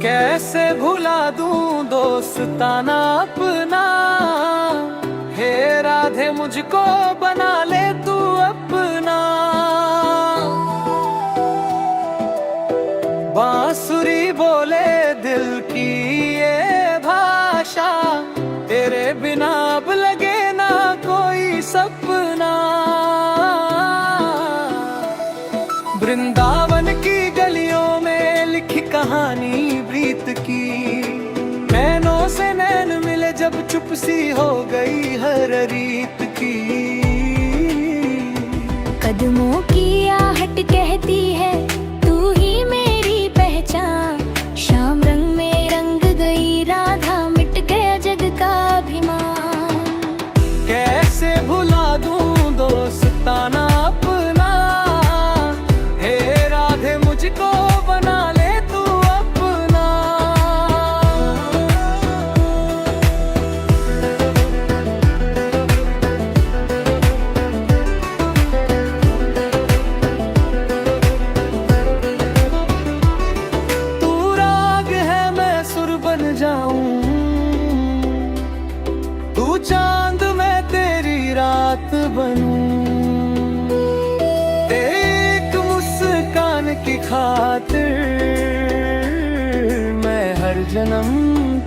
कैसे भुला दूं दोस्ताना अपना, हे राधे मुझको बना ले तू अपना। बांसुरी बोले दिल की ये भाषा, तेरे बिना अब लगे ना कोई सपना। वृंदावन की गलियों में लिखी कहानी प्रीत की, नैनों से नैन मिले जब चुप सी हो गई हर रीत की। कदमों की आहट कहती है तू ही मेरी पहचान, शाम रंग में रंग गई राधा, मिट गया जग का अभिमान। कैसे भुला दूं दोस्ताना अपना, हे राधे मुझको बना ले तू अपना। तू राग है मैं सुर बन जाऊं, तू चांद मैं तेरी रात बनूं। एक मुस्कान की खातिर मैं हर जन्म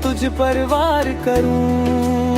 तुझ पर वार करूं।